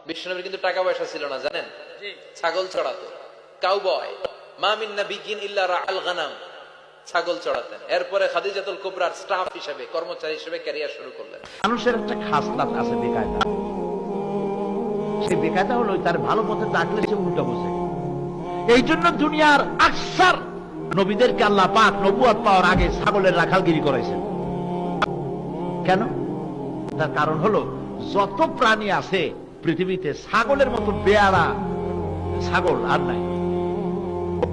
বিশ্বনবীর কিন্তু টাকা পয়সা ছিল না, জানেন? ছাগল চড়াতো, কাউবয়। মা মিন নাবিয়্যিন ইল্লা রাআল গানাম, ছাগল চড়াতেন। এরপরে খাদিজাতুল কুবরার স্টাফ হিসেবে, কর্মচারী হিসেবে ক্যারিয়ার শুরু করলেন। মানুষের একটা খাসলাত আছে, বেকায়দা। সেই বেকায়দা হলো তার ভালো পথে থাকলে সে উল্টা বোঝে। এই জন্য দুনিয়ার আকসার নবীদেরকে আল্লাহ পাক নবুয়ত পাওয়ার আগে ছাগলের রাখালগিরি করাইছেন। কেন? তার কারণ হলো যত প্রাণী আছে পৃথিবীতে ছাগলের মতো বেয়ারা ছাগল আর নাই।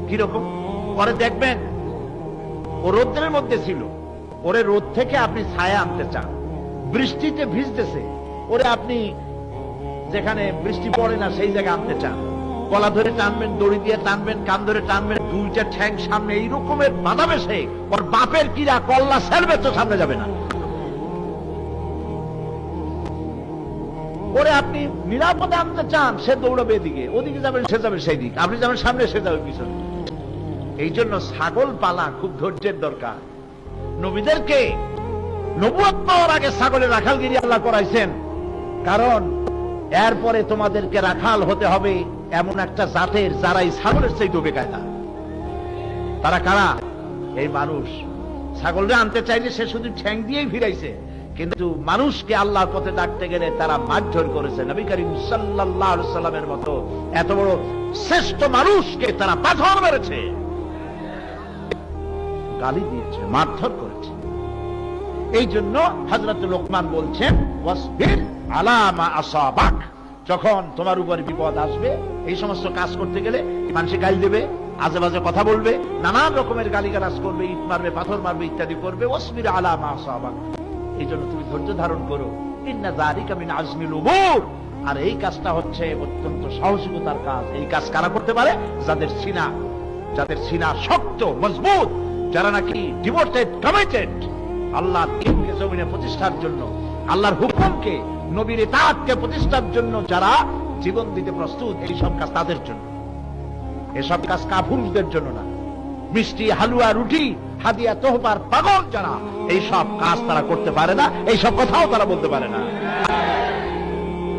কিরকম? পরে দেখবেন ও রোদ্রের মধ্যে ছিল, ওরে রোদ থেকে আপনি ছায়া আনতে চান, বৃষ্টিতে ভিজতেছে, ওরে আপনি যেখানে বৃষ্টি পড়ে না সেই জায়গায় আনতে চান, গলা ধরে টানবেন, দড়ি দিয়ে টানবেন, কান ধরে টানবেন, দুইটা ঠ্যাং সামনে এই রকমের বাধা বেশে ওর বাপের কিরা কল্লা সেলবে তো সামনে যাবে না। ওরে আপনি নিরাপদে আনতে চান, সে দৌড়াবে এদিকে, ওদিকে যাবেন সে যাবে সেই দিক, আপনি যাবেন সামনে সে যাবে পিছনে। এই জন্য ছাগল পালা খুব ধৈর্যের দরকার। নবীদেরকে নবুয়ত পাওয়ার আগে ছাগলের রাখালগিরি আল্লাহ করাইছেন, কারণ এরপরে তোমাদেরকে রাখাল হতে হবে এমন একটা জাতের যারা এই ছাগলের চাইতে বেকায়দা। তারা কারা? এই মানুষ। ছাগলরে আনতে চাইলে সে শুধু ঠ্যাং দিয়েই ফিরাইছে, কিন্তু মানুষকে আল্লাহর পথে ডাকতে গেলে তারা মারধর করেছে। নবী করিম সাল্লাল্লাহু আলাইহি সাল্লামের মতো এত বড় শ্রেষ্ঠ মানুষকে তারা পাথর মেরেছে, গালি দিয়েছে, মারধর করেছে। এই জন্য হযরত লোকমান বলছেন, ওয়াসবির আলা মা আসাবাক, যখন তোমার উপর বিপদ আসবে, এই সমস্ত কাজ করতে গেলে মানুষে গালি দেবে, আজে বাজে কথা বলবে, নানান রকমের গালিগালাজ করবে, ইট মারবে, পাথর মারবে, ইত্যাদি করবে। ওয়াসবির আলা মা আসাবাক, এই জন্য তুমি ধৈর্য ধারণ করো। ইন্না যালিকা মিন আজমিল উমুর, আর এই কাজটা হচ্ছে অত্যন্ত সাহসিকতার কাজ। এই কাজ কারা করতে পারে? যাদের সিনা শক্ত, মজবুত, যারা নাকি ডিভোটেড, কমিটেড আল্লাহর দ্বীনকে জমিনে প্রতিষ্ঠার জন্য, আল্লাহর হুকুমকে, নবীর ইতাআতকে প্রতিষ্ঠার জন্য যারা জীবন দিতে প্রস্তুত, এই সব কাজ তাদের জন্য। এসব কাজ কাফুরদের জন্য না। মিষ্টি, হালুয়া, রুটি, হাদিয়া, তোহফার পাগল যারা, এই সব কাজ তারা করতে পারে না, এই সব কথাও তারা বলতে পারে না।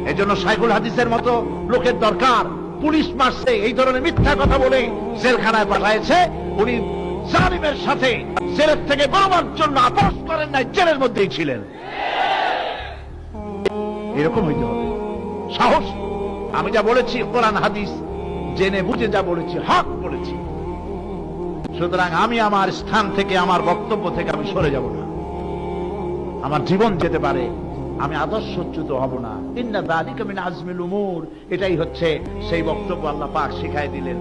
এই জন্য শাইখুল হাদিসের মতো লোকের দরকার। পুলিশ মারছে, এই ধরনের মিথ্যা কথা বলে জেলখানায় পাঠাইছে, উনি জালিমের সাথে জেলের থেকে বেরোবার জন্য আপোষ করেন নাই, জেলের মধ্যেই ছিলেন। এরকম হইতে হবে সাহস। আমি যা বলেছি কোরআন হাদিস জেনে বুঝে যা বলেছি, হক বলেছি। সুতরাং আমি আমার স্থান থেকে, আমার বক্তব্য থেকে আমি সরে যাব না। আমার জীবন যেতে পারে, আমি আদর্শচ্যুত হব না। ইন্না যালিকা মিন আজমিল উমুর, এটাই হচ্ছে সেই বক্তব্য আল্লাহ পাক শিখাই দিলেন।